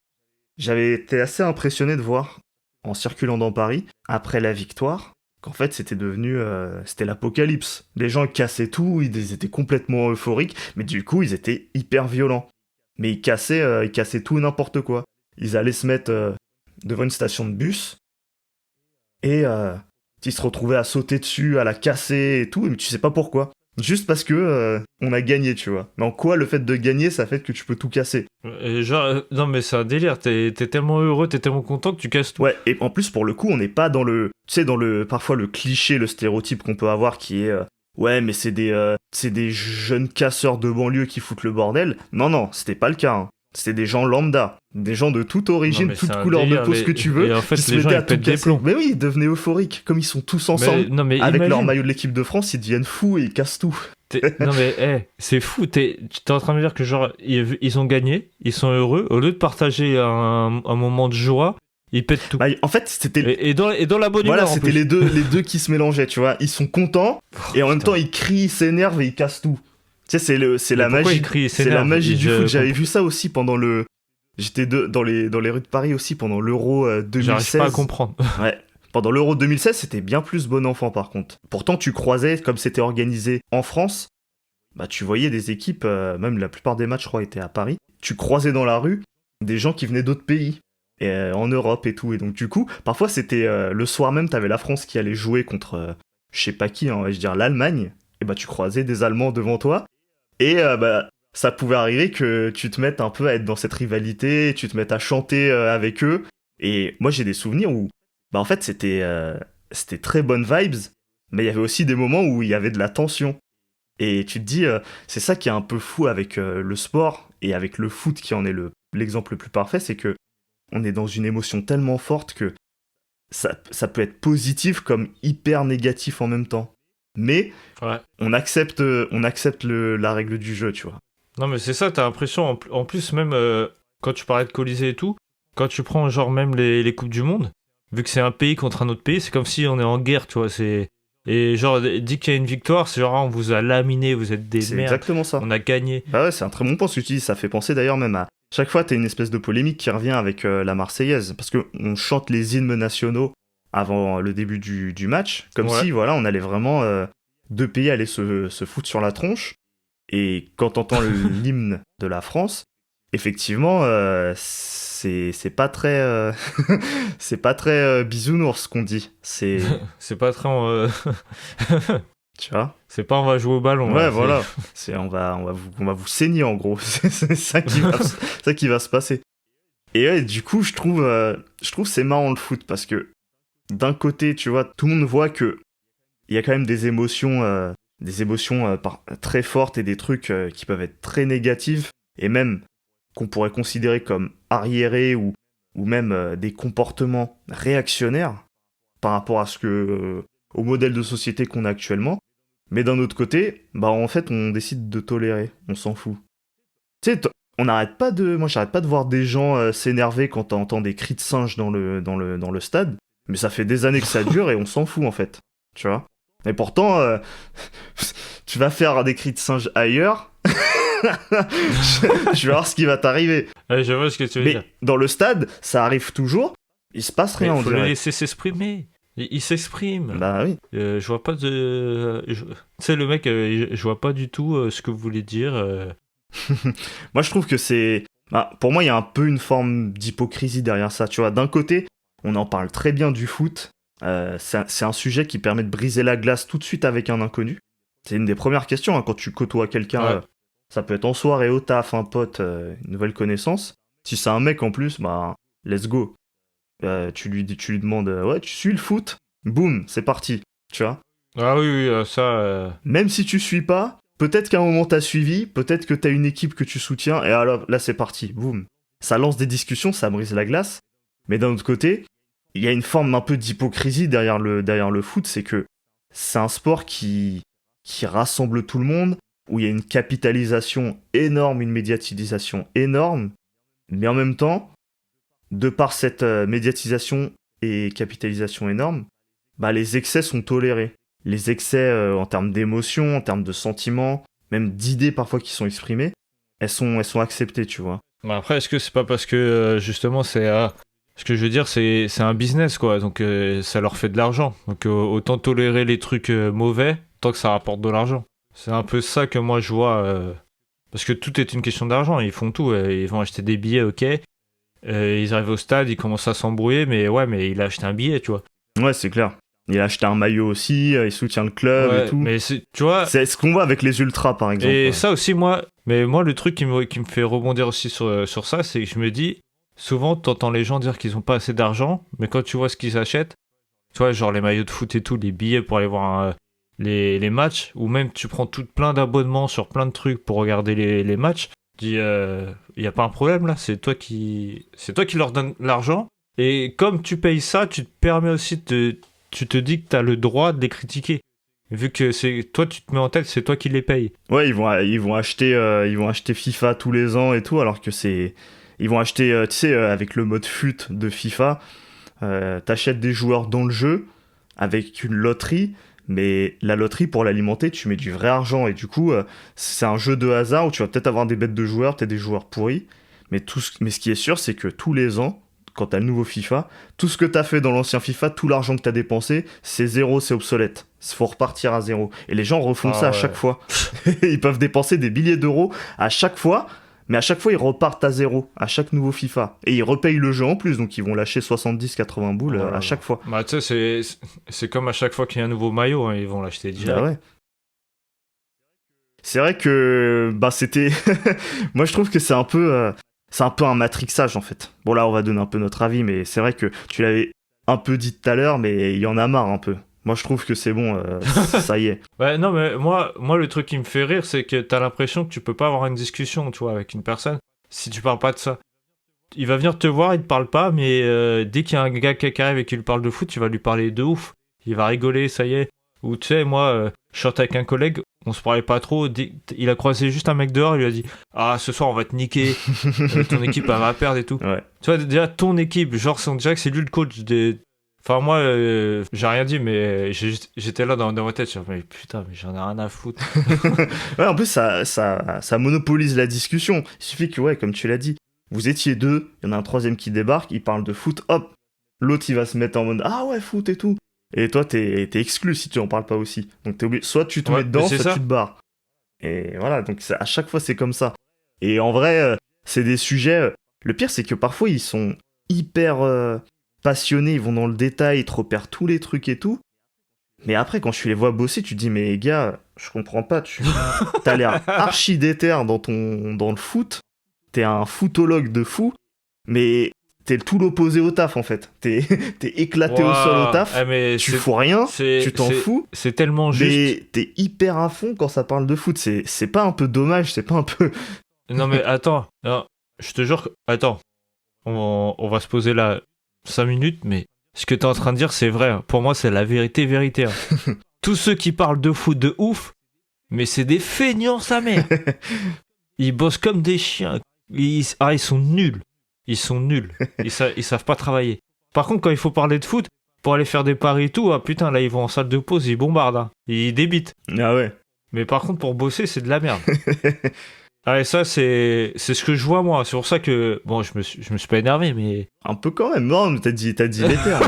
J'avais été assez impressionné de voir, en circulant dans Paris, après la victoire, qu'en fait c'était devenu... c'était l'apocalypse. Les gens cassaient tout, ils étaient complètement euphoriques, mais du coup ils étaient hyper violents. Mais ils cassaient tout et n'importe quoi. Ils allaient se mettre devant une station de bus, et ils se retrouvaient à sauter dessus, à la casser et tout, mais tu sais pas pourquoi. juste parce que on a gagné, tu vois. Mais en quoi le fait de gagner, ça fait que tu peux tout casser? Non, mais c'est un délire. T'es tellement heureux, t'es tellement content que tu casses tout. Ouais, et en plus, pour le coup, on n'est pas dans le, tu sais, parfois le cliché, le stéréotype qu'on peut avoir qui est, ouais, mais c'est des jeunes casseurs de banlieue qui foutent le bordel. Non, non, c'était pas le cas, hein. C'était des gens lambda, des gens de toute origine, toute couleur de peau, ce que tu veux, et en fait, qui se les gens, mettaient à ils tout pètent des casser. plombs. Mais oui, ils devenaient euphoriques. Comme ils sont tous ensemble, Mais avec leur imagine. maillot de l'équipe de France, ils deviennent fous et ils cassent tout. Non mais c'est fou, t'es en train de me dire que genre ils ont gagné, ils sont heureux, au lieu de partager un moment de joie, ils pètent tout. Bah, en fait, c'était... Et dans la bonne Voilà, humeur en c'était plus. les deux qui se mélangeaient, tu vois. Ils sont contents, et en même temps, ils crient, ils s'énervent et ils cassent tout. Tu sais, c'est la pourquoi magie. ils crient et C'est la s'énervent magie du Je foot. J'avais comprends. vu ça aussi pendant le... J'étais dans les rues de Paris aussi pendant l'Euro 2016. J'arrive pas à comprendre. Ouais. Pendant l'Euro 2016, c'était bien plus bon enfant par contre. Pourtant, tu croisais, comme c'était organisé en France, bah tu voyais des équipes, même la plupart des matchs, je crois, étaient à Paris. Tu croisais dans la rue des gens qui venaient d'autres pays, et, en Europe et tout. Et donc, du coup, parfois, c'était le soir même, t'avais la France qui allait jouer contre, je sais pas qui, hein, je veux dire l'Allemagne. Et bah, tu croisais des Allemands devant toi. Et bah, ça pouvait arriver que tu te mettes un peu à être dans cette rivalité, tu te mettes à chanter avec eux. Et moi, j'ai des souvenirs où, bah, en fait, c'était très bonnes vibes, mais il y avait aussi des moments où il y avait de la tension. Et tu te dis, c'est ça qui est un peu fou avec le sport et avec le foot qui en est l'exemple le plus parfait, c'est que on est dans une émotion tellement forte que ça peut être positif comme hyper négatif en même temps. Mais Ouais. on accepte la règle du jeu, tu vois. Non mais c'est ça, t'as l'impression en plus même quand tu parlais de Colisée et tout, quand tu prends genre même les coupes du monde, vu que c'est un pays contre un autre pays, c'est comme si on est en guerre, tu vois, et genre dès qu'il y a une victoire, c'est genre ah, on vous a laminé, vous êtes des C'est merdes, exactement ça. on a gagné. Bah ouais, c'est un très bon point ce que tu dis. Ça fait penser d'ailleurs même à... Chaque fois, t'as une espèce de polémique qui revient avec la Marseillaise. Parce qu'on chante les hymnes nationaux avant le début du match. Comme Ouais. si, voilà, on allait vraiment... deux pays allaient se foutre sur la tronche. Et quand t'entends l'hymne de la France, effectivement, c'est pas très... c'est pas très bisounours ce qu'on dit. C'est... C'est pas très tu vois? c'est pas on va jouer au ballon. Ouais, là, voilà. On va vous saigner en gros. C'est ça qui va se passer. Et ouais, du coup, je trouve c'est marrant le foot parce que d'un côté, tu vois, tout le monde voit que il y a quand même des émotions très fortes et des trucs qui peuvent être très négatifs et même qu'on pourrait considérer comme arriérés ou même des comportements réactionnaires par rapport à au modèle de société qu'on a actuellement. Mais d'un autre côté, bah en fait, on décide de tolérer, on s'en fout. Tu sais, moi j'arrête pas de voir des gens s'énerver quand t'entends des cris de singe dans le stade, mais ça fait des années que ça dure et on s'en fout en fait, tu vois. Et pourtant, tu vas faire des cris de singe ailleurs, je vais voir ce qui va t'arriver. Ouais, je vois ce que tu veux Mais dire. dans le stade, ça arrive toujours, il se passe rien, Il on faut le dirait. laisser s'exprimer. Il s'exprime. Bah oui. Je vois pas de. Tu sais, le mec, je vois pas du tout ce que vous voulez dire. Moi, je trouve que c'est... Bah, pour moi, il y a un peu une forme d'hypocrisie derrière ça. Tu vois, d'un côté, on en parle très bien du foot. C'est un sujet qui permet de briser la glace tout de suite avec un inconnu. C'est une des premières questions, hein, quand tu côtoies quelqu'un. Ouais. Ça peut être en soirée, au taf, un pote, une nouvelle connaissance. Si c'est un mec en plus, bah, let's go. Tu lui demandes, ouais, tu suis le foot? Boum, c'est parti. Tu vois? Ah oui, oui, ça. Même si tu suis pas, peut-être qu'à un moment t'as suivi, peut-être que t'as une équipe que tu soutiens, et alors là c'est parti, boum. Ça lance des discussions, ça brise la glace, mais d'un autre côté, il y a une forme un peu d'hypocrisie derrière le foot, c'est que c'est un sport qui rassemble tout le monde, où il y a une capitalisation énorme, une médiatisation énorme, mais en même temps, de par cette médiatisation et capitalisation énorme, bah les excès sont tolérés. Les excès en termes d'émotions, en termes de sentiments, même d'idées parfois qui sont exprimées, elles sont acceptées, tu vois. Bah après, est-ce que c'est pas parce que justement c'est. Ce que je veux dire, c'est un business, quoi. Donc ça leur fait de l'argent. Donc autant tolérer les trucs mauvais tant que ça rapporte de l'argent. C'est un peu ça que moi je vois. Parce que tout est une question d'argent. Ils font tout. Ils vont acheter des billets, ok. Ils arrivent au stade, ils commencent à s'embrouiller, mais ouais, mais il a acheté un billet, tu vois. Ouais, c'est clair. Il a acheté un maillot aussi, il soutient le club et tout. Mais tu vois... C'est ce qu'on voit avec les ultras, par exemple. Et ça aussi, moi, le truc qui me fait rebondir aussi sur ça, c'est que je me dis, souvent, t'entends les gens dire qu'ils ont pas assez d'argent, mais quand tu vois ce qu'ils achètent, tu vois, genre les maillots de foot et tout, les billets pour aller voir les matchs, ou même tu prends plein d'abonnements sur plein de trucs pour regarder les matchs, tu dis, y a pas un problème là, c'est toi qui leur donne l'argent, et comme tu payes ça, tu te permets aussi tu te dis que t'as le droit de les critiquer. Vu que c'est toi, tu te mets en tête, c'est toi qui les payes. Ouais, ils vont acheter FIFA tous les ans et tout, alors que ils vont acheter, tu sais, avec le mode FUT de FIFA, t'achètes des joueurs dans le jeu avec une loterie, mais la loterie, pour l'alimenter, tu mets du vrai argent, et du coup, c'est un jeu de hasard où tu vas peut-être avoir des bêtes de joueurs, peut-être des joueurs pourris, mais ce qui est sûr, c'est que tous les ans, quand t'as le nouveau FIFA, tout ce que t'as fait dans l'ancien FIFA, tout l'argent que t'as dépensé, c'est zéro, c'est obsolète. Faut repartir à zéro. Et les gens refont ça à chaque fois. Ils peuvent dépenser des milliers d'euros à chaque fois, mais à chaque fois, ils repartent à zéro, à chaque nouveau FIFA. Et ils repayent le jeu en plus, donc ils vont lâcher 70-80 boules à chaque fois. Bah, tu sais, c'est comme à chaque fois qu'il y a un nouveau maillot, hein, ils vont l'acheter direct. Ah ouais. C'est vrai que c'était... Moi, je trouve que c'est un peu un matrixage, en fait. Bon, là, on va donner un peu notre avis, mais c'est vrai que tu l'avais un peu dit tout à l'heure, mais il y en a marre un peu. Moi, je trouve que c'est bon, ça y est. Ouais, non, mais moi, le truc qui me fait rire, c'est que t'as l'impression que tu peux pas avoir une discussion, tu vois, avec une personne, si tu parles pas de ça. Il va venir te voir, il te parle pas, mais dès qu'il y a un gars qui arrive et qui lui parle de foot, tu vas lui parler de ouf. Il va rigoler, ça y est. Ou tu sais, moi, je sortais avec un collègue, on se parlait pas trop, il a croisé juste un mec dehors, il lui a dit « Ah, ce soir, on va te niquer, ton équipe, elle va perdre et tout. Ouais. » Tu vois, déjà, ton équipe, genre, déjà que c'est lui le coach des... Enfin, moi, j'ai rien dit, mais j'étais là dans ma tête, je me disais, mais putain, mais j'en ai rien à foutre. Ouais, en plus, ça monopolise la discussion. Il suffit que, ouais, comme tu l'as dit, vous étiez deux, il y en a un troisième qui débarque, il parle de foot, hop, l'autre, il va se mettre en mode « Ah ouais, foot et tout ». Et toi, t'es exclu si tu en parles pas aussi. Donc t'es obligé, soit tu te mets dedans, soit tu te barres. Et voilà, donc à chaque fois, c'est comme ça. Et en vrai, c'est des sujets... le pire, c'est que parfois, ils sont hyper... passionnés, ils vont dans le détail, ils te repèrent tous les trucs et tout. Mais après, quand tu les vois bosser, tu te dis, mais gars, je comprends pas, t'as l'air archi déter dans le foot, t'es un footologue de fou, mais t'es tout l'opposé au taf, en fait. T'es éclaté au sol au taf, tu fous rien, tu t'en fous. C'est tellement juste. Mais t'es hyper à fond quand ça parle de foot, c'est pas un peu dommage, c'est pas un peu... Non mais attends, non, je te jure, attends, on va se poser là 5 minutes, mais ce que t'es en train de dire, c'est vrai. Pour moi, c'est la vérité. Hein. Tous ceux qui parlent de foot de ouf, mais c'est des feignants, sa mère. Ils bossent comme des chiens. Ils sont nuls. Ils savent pas travailler. Par contre, quand il faut parler de foot, pour aller faire des paris et tout, ah putain, là, ils vont en salle de pause, ils bombardent. Hein. Ils débitent. Ah ouais. Mais par contre, pour bosser, c'est de la merde. Ah et ça c'est ce que je vois moi, c'est pour ça que bon je me suis pas énervé mais un peu quand même. Non, mais t'as dit les termes,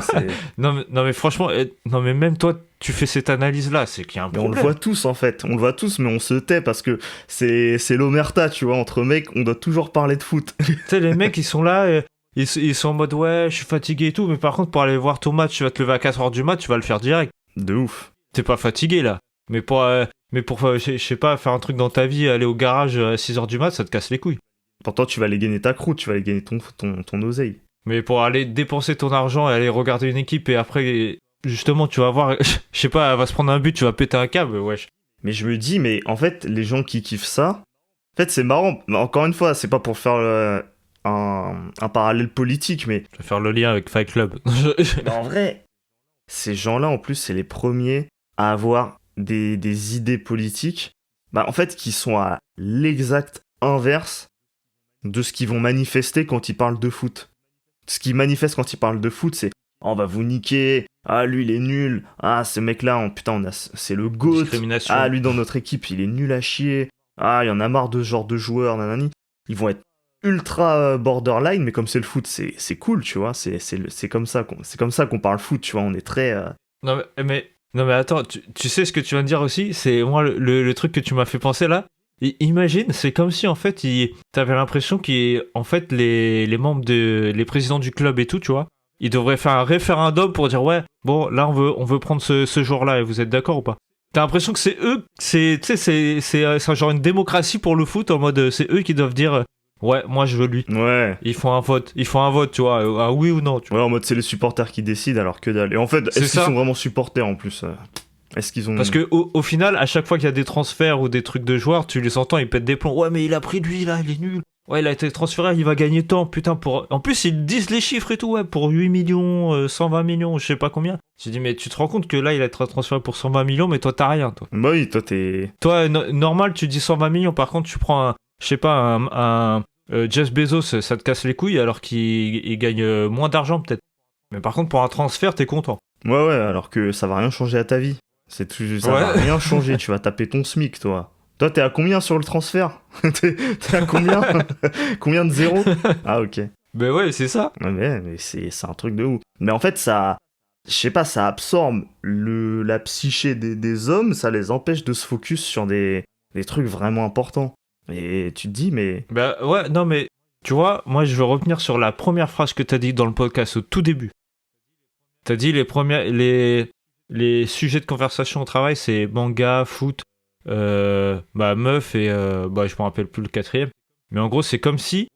non mais franchement non mais même toi tu fais cette analyse là, c'est qu'il y a un problème. On le voit tous en fait, on le voit tous mais on se tait parce que c'est l'omerta, tu vois, entre mecs, on doit toujours parler de foot. Tu sais les mecs ils sont là ils sont en mode ouais, je suis fatigué et tout, mais par contre pour aller voir ton match, tu vas te lever à 4h du mat, tu vas le faire direct. De ouf. T'es pas fatigué là. Mais pour je sais pas, faire un truc dans ta vie, aller au garage à 6h du mat, ça te casse les couilles. Pourtant, tu vas aller gagner ta croûte, tu vas aller gagner ton oseille. Mais pour aller dépenser ton argent et aller regarder une équipe et après, justement, tu vas voir, je sais pas, elle va se prendre un but, tu vas péter un câble, wesh. Mais je me dis, mais en fait, les gens qui kiffent ça, en fait, c'est marrant. Encore une fois, c'est pas pour faire un parallèle politique, mais... Je vais faire le lien avec Fight Club. Mais en vrai, ces gens-là, en plus, c'est les premiers à avoir des idées politiques, en fait, qui sont à l'exact inverse de ce qu'ils vont manifester quand ils parlent de foot. Ce qu'ils manifestent quand ils parlent de foot, c'est « on va vous niquer, ah, lui, il est nul, ah, ce mec-là, putain, c'est le GOAT, ah, lui, dans notre équipe, il est nul à chier, ah, il y en a marre de ce genre de joueurs, nanani. » Ils vont être ultra borderline, mais comme c'est le foot, c'est cool, tu vois, c'est comme ça qu'on parle foot, tu vois, on est très... Non, mais attends, tu sais ce que tu viens de dire aussi, c'est moi le truc que tu m'as fait penser là. Imagine, c'est comme si en fait t'avais l'impression qu'en fait les membres les présidents du club et tout, tu vois, il devrait faire un référendum pour dire ouais, bon, là on veut prendre ce joueur-là et vous êtes d'accord ou pas? T'as l'impression que c'est eux, tu sais, c'est genre une démocratie pour le foot en mode c'est eux qui doivent dire ouais, moi je veux lui. Ouais. Ils font un vote, tu vois, un oui ou non. Tu vois. Ouais, en mode c'est les supporters qui décident alors que dalle. Et en fait, est-ce qu'ils sont vraiment supporters en plus Est-ce qu'ils ont... Parce que au final, à chaque fois qu'il y a des transferts ou des trucs de joueurs, tu les entends, ils pètent des plombs. Ouais, mais il a pris lui là, il est nul. Ouais, il a été transféré, il va gagner tant, putain, pour... En plus, ils disent les chiffres et tout, ouais, pour 8 millions, 120 millions, je sais pas combien. J'ai dit, mais tu te rends compte que là, il a été transféré pour 120 millions, mais toi, t'as rien, toi. Bah oui, toi, t'es... Toi, normal, tu dis 120 millions, par contre, tu prends je sais pas, Jeff Bezos, ça te casse les couilles, alors qu'il gagne moins d'argent, peut-être. Mais par contre, pour un transfert, t'es content. Ouais, alors que ça va rien changer à ta vie. Ça va rien changer, tu vas taper ton SMIC, toi. Toi, t'es à combien sur le transfert? T'es à combien? Combien de zéros? Ah, ok. Ben ouais, c'est ça. Ouais, mais c'est un truc de ouf. Mais en fait, ça... Je sais pas, ça absorbe la psyché des hommes, ça les empêche de se focus sur des trucs vraiment importants. Et tu te dis, mais... Bah ouais, non mais, tu vois, moi je veux revenir sur la première phrase que t'as dit dans le podcast au tout début. T'as dit les sujets de conversation au travail, c'est manga, foot, meuf et je me rappelle plus le quatrième. Mais en gros, c'est comme si,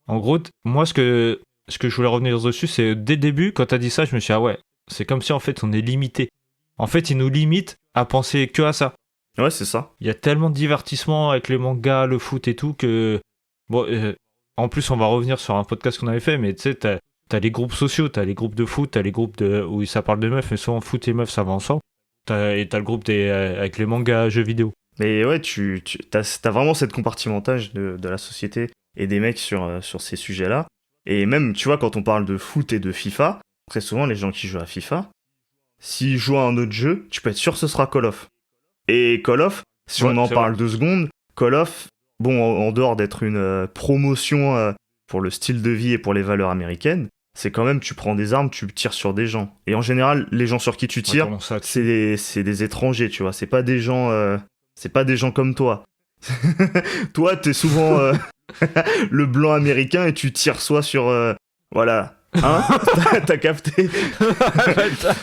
en gros, moi ce que je voulais revenir dessus, c'est dès le début, quand t'as dit ça, je me suis dit, ah ouais, c'est comme si en fait on est limité. En fait, ils nous limitent à penser que à ça. Ouais, c'est ça. Il y a tellement de divertissement avec les mangas, le foot et tout que... Bon, en plus, on va revenir sur un podcast qu'on avait fait, mais tu sais, t'as les groupes sociaux, t'as les groupes de foot, t'as les groupes où ça parle de meufs, mais souvent foot et meufs, ça va ensemble. Et t'as le groupe avec les mangas, jeux vidéo. Mais ouais, t'as vraiment cette compartimentage de la société et des mecs sur ces sujets-là. Et même, tu vois, quand on parle de foot et de FIFA, très souvent, les gens qui jouent à FIFA, s'ils jouent à un autre jeu, tu peux être sûr que ce sera Call of. Et Call of, si on en parle 2 secondes, Call of, bon, en dehors d'être une promotion pour le style de vie et pour les valeurs américaines, c'est quand même, tu prends des armes, tu tires sur des gens. Et en général, les gens sur qui tu tires, c'est des étrangers, tu vois. C'est pas des gens comme toi. Toi, t'es souvent le blanc américain et tu tires soit sur... voilà. Hein? T'as capté?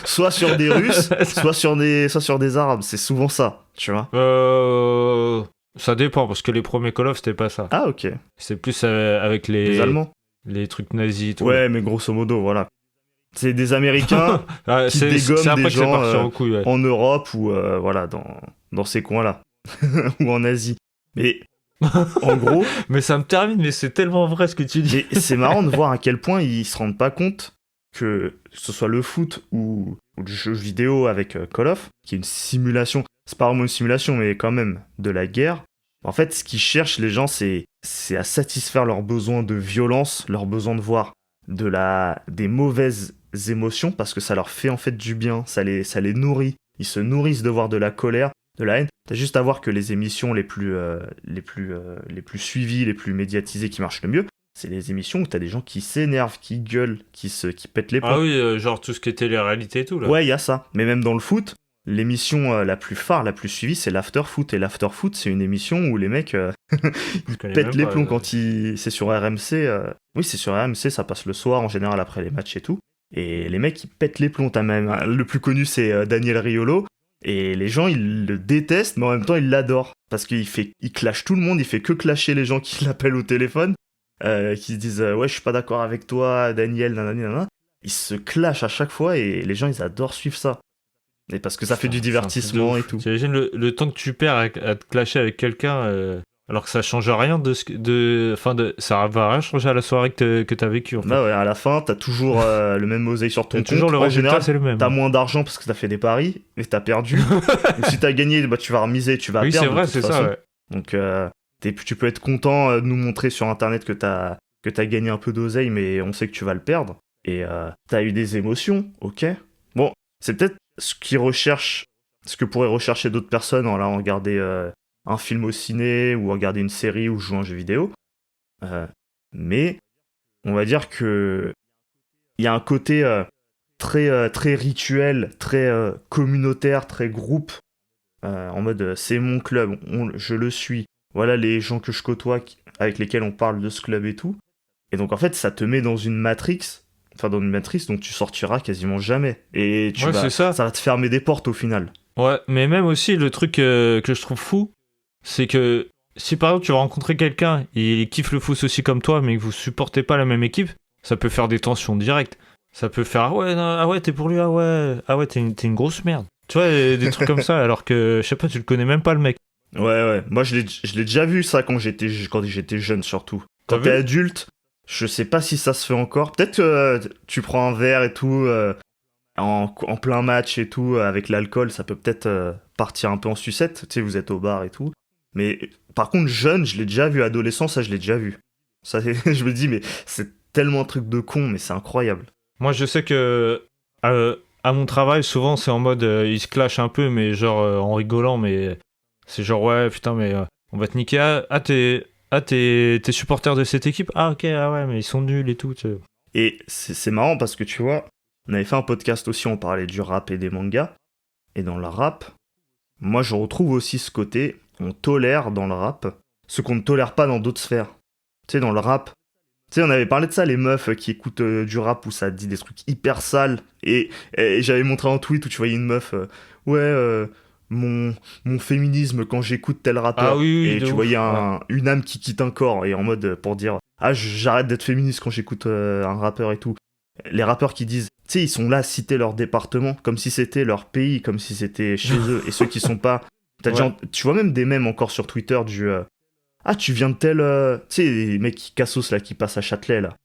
Soit sur des Russes, soit sur des Arabes. C'est souvent ça, tu vois. Ça dépend, parce que les premiers Call of, c'était pas ça. Ah, ok. C'est plus avec les Allemands. Les trucs nazis et tout. Ouais, mais grosso modo, voilà. C'est des Américains qui dégomment des gens en Europe ou voilà, dans ces coins-là. Ou en Asie. Mais... en gros... mais ça me termine, mais c'est tellement vrai ce que tu dis. C'est marrant de voir à quel point ils se rendent pas compte que ce soit le foot ou le jeu vidéo avec Call of, qui est une simulation, c'est pas vraiment une simulation, mais quand même de la guerre. En fait, ce qu'ils cherchent, les gens, c'est à satisfaire leurs besoins de violence, leurs besoins de voir des mauvaises émotions, parce que ça leur fait en fait du bien, ça les nourrit. Ils se nourrissent de voir de la colère, de la haine. T'as juste à voir que les émissions les plus suivies, les plus médiatisées, qui marchent le mieux, c'est les émissions où t'as des gens qui s'énervent, qui gueulent, qui pètent les plombs. Ah oui, genre tout ce qui est télé-réalité et tout, là. Ouais, il y a ça. Mais même dans le foot, l'émission la plus phare, la plus suivie, c'est l'after-foot. Et l'after-foot, c'est une émission où les mecs ils pètent les plombs quand c'est sur RMC. Oui, c'est sur RMC, ça passe le soir, en général, après les matchs et tout. Et les mecs, ils pètent les plombs. T'as même... le plus connu, c'est Daniel Riolo. Et les gens, ils le détestent, mais en même temps, ils l'adorent. Parce qu'il clash tout le monde, il fait que clasher les gens qui l'appellent au téléphone, qui se disent ouais, je suis pas d'accord avec toi, Daniel, nanana. Ils se clashent à chaque fois et les gens, ils adorent suivre ça. Et parce que ça fait du divertissement et tout. T'imagines le temps que tu perds à te clasher avec quelqu'un, alors que ça change rien ça va rien changer à la soirée que t'as vécue. En fait. Bah ouais, à la fin, t'as toujours le même oseille sur ton compte. Toujours le résultat, c'est le même. T'as moins d'argent parce que t'as fait des paris, mais t'as perdu. Donc si t'as gagné, bah tu vas remiser, tu vas perdre. Oui, c'est vrai, c'est ça. Ouais. Donc tu peux être content de nous montrer sur internet que t'as gagné un peu d'oseille, mais on sait que tu vas le perdre. Et t'as eu des émotions, ok. Bon, c'est peut-être ce que pourraient rechercher d'autres personnes en allant regarder un film au ciné, ou regarder une série, ou jouer à un jeu vidéo. Mais on va dire que il y a un côté très rituel, très communautaire, très groupe, en mode c'est mon club, je le suis, voilà les gens que je côtoie avec lesquels on parle de ce club et tout. Et donc en fait ça te met dans une matrix enfin dans une matrice, donc tu sortiras quasiment jamais. Et c'est ça. Ça va te fermer des portes au final. Ouais, mais même aussi, le truc que je trouve fou, c'est que si par exemple tu vas rencontrer quelqu'un, il kiffe le foot aussi comme toi, mais que vous supportez pas la même équipe, ça peut faire des tensions directes. Ça peut faire ah ouais, non, ah ouais, t'es pour lui, ah ouais, t'es une grosse merde. Tu vois, des trucs comme ça, alors que je sais pas, tu le connais même pas le mec. Ouais. Moi, je l'ai déjà vu ça quand j'étais jeune surtout. Quand T'as t'es vu adulte, je sais pas si ça se fait encore. Peut-être que tu prends un verre et tout en plein match et tout avec l'alcool, ça peut peut-être partir un peu en sucette. Tu sais, vous êtes au bar et tout. Mais par contre, jeune, je l'ai déjà vu. Adolescent, ça, je l'ai déjà vu. Ça, je me dis, mais c'est tellement un truc de con, mais c'est incroyable. Moi, je sais que à mon travail, souvent, c'est en mode ils se clashent un peu, mais genre en rigolant, mais c'est genre ouais, putain, mais on va te niquer. T'es supporter de cette équipe? Ah, ok, ah ouais, mais ils sont nuls et tout. Tu sais. Et c'est marrant parce que tu vois, on avait fait un podcast aussi, on parlait du rap et des mangas. Et dans le rap, moi je retrouve aussi ce côté, on tolère dans le rap ce qu'on ne tolère pas dans d'autres sphères. Tu sais, dans le rap, tu sais, on avait parlé de ça, les meufs qui écoutent du rap où ça dit des trucs hyper sales. Et j'avais montré un tweet où tu voyais une meuf, mon, mon féminisme quand j'écoute tel Ah rappeur. oui, Et de tu ouf. voyais Ouais. une âme qui quitte un corps, et en mode pour dire, ah, j'arrête d'être féministe quand j'écoute un rappeur et tout. Les rappeurs qui disent, tu sais, ils sont là à citer leur département, comme si c'était leur pays, comme si c'était chez eux. Et ceux qui sont pas. Ouais. Tu vois même des mèmes encore sur Twitter du. Ah, tu viens de tel. Tu sais, les mecs qui cassos là, qui passent à Châtelet là.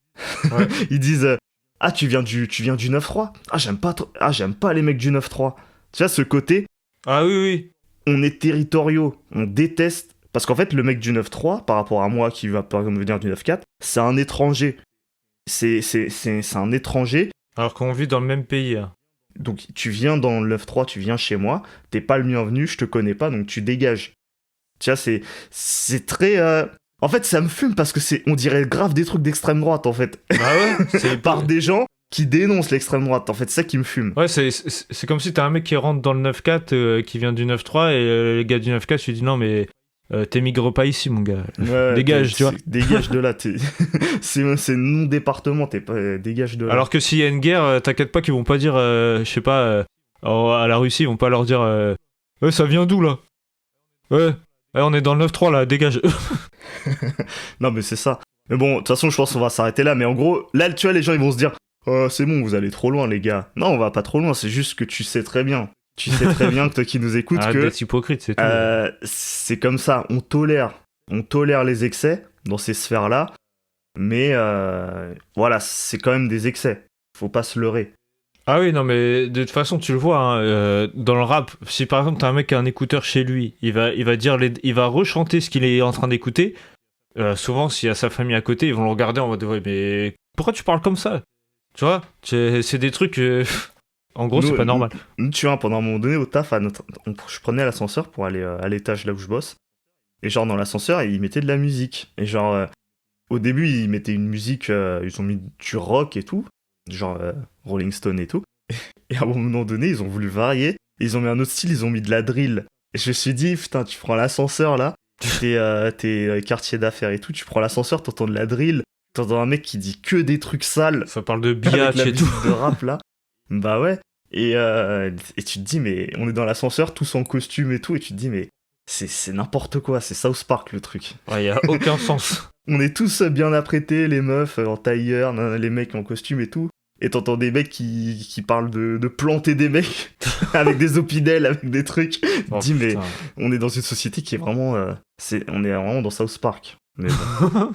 Ouais. Ils disent ah, tu viens du 9-3. J'aime pas les mecs du 9-3. Tu vois, ce côté, Ah oui, oui. on est territoriaux, on déteste. Parce qu'en fait, le mec du 9-3, par rapport à moi qui va par exemple venir du 9-4, c'est un étranger. C'est un étranger. Alors qu'on vit dans le même pays. Hein. Donc tu viens dans le 9-3, tu viens chez moi, t'es pas le bienvenu, je te connais pas, donc tu dégages. Tu vois, c'est très. En fait, ça me fume parce que on dirait grave des trucs d'extrême droite en fait. Bah ouais, c'est Par des gens qui dénoncent l'extrême droite. En fait, c'est ça qui me fume. Ouais, c'est comme si t'as un mec qui rentre dans le 9-4, qui vient du 9-3, et le gars du 9-4, tu lui dis non, mais t'émigres pas ici, mon gars. Ouais, Dégage, tu vois. Dégage de là. C'est non département, t'es pas. Dégage de là. Alors que s'il y a une guerre, t'inquiète pas qu'ils vont pas dire, je sais pas, à la Russie, ils vont pas leur dire, ça vient d'où là? Ouais, on est dans le 9-3 là, dégage. Non, mais c'est ça. Mais bon, de toute façon, je pense qu'on va s'arrêter là. Mais en gros, là, tu vois, les gens, ils vont se dire oh, c'est bon, vous allez trop loin, les gars. Non, on va pas trop loin, c'est juste que tu sais très bien. Tu sais très bien que toi qui nous écoutes Arrête que d'être hypocrite, c'est tout. c'est comme ça. On tolère les excès dans ces sphères-là. Mais voilà, c'est quand même des excès. Faut pas se leurrer. Ah oui, non, mais de toute façon, tu le vois, hein, dans le rap, si par exemple t'as un mec qui a un écouteur chez lui, il va rechanter ce qu'il est en train d'écouter. Souvent, s'il y a sa famille à côté, ils vont le regarder en mode ouais, mais pourquoi tu parles comme ça? Tu vois, c'est des trucs. En gros, c'est pas normal. Nous, tu vois, pendant un moment donné au taf, je prenais l'ascenseur pour aller à l'étage là où je bosse. Et genre, dans l'ascenseur, ils mettaient de la musique. Et genre, au début, ils mettaient une musique, ils ont mis du rock et tout. Genre Rolling Stone et tout. Et à un moment donné, ils ont voulu varier. Ils ont mis un autre style, ils ont mis de la drill. Et je me suis dit, putain, tu prends l'ascenseur là, t'es quartier d'affaires et tout, tu prends l'ascenseur, t'entends de la drill, t'entends un mec qui dit que des trucs sales. Ça parle de Avec biatch la et tout. musique de rap là. Bah ouais. Et tu te dis, mais on est dans l'ascenseur, tous en costume et tout, et tu te dis, mais c'est n'importe quoi, c'est South Park le truc. Ouais, y a aucun sens. On est tous bien apprêtés, les meufs en tailleur, les mecs en costume et tout. Et t'entends des mecs qui parlent de planter des mecs avec des opinels, avec des trucs. Oh, Dis, mais putain. on est dans une société qui est vraiment. On est vraiment dans South Park. Mais bon.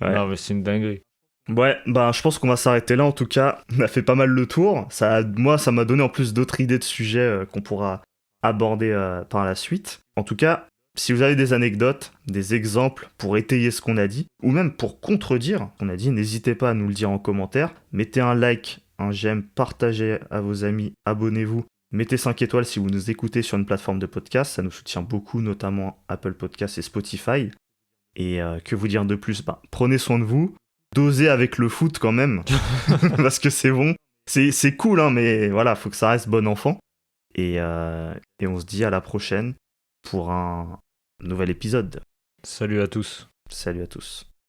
Ouais. Non, mais c'est une dinguerie. Ouais, bah je pense qu'on va s'arrêter là en tout cas. On a fait pas mal le tour. Moi, ça m'a donné en plus d'autres idées de sujets qu'on pourra aborder par la suite. En tout cas, si vous avez des anecdotes, des exemples pour étayer ce qu'on a dit, ou même pour contredire ce qu'on a dit, n'hésitez pas à nous le dire en commentaire. Mettez un like, un j'aime, partagez à vos amis, abonnez-vous. Mettez 5 étoiles si vous nous écoutez sur une plateforme de podcast, ça nous soutient beaucoup, notamment Apple Podcasts et Spotify. Et que vous dire de plus? Prenez soin de vous, dosez avec le foot quand même, parce que c'est bon. C'est cool, hein, mais voilà, faut que ça reste bon enfant. Et on se dit à la prochaine pour un nouvel épisode. Salut à tous. Salut à tous.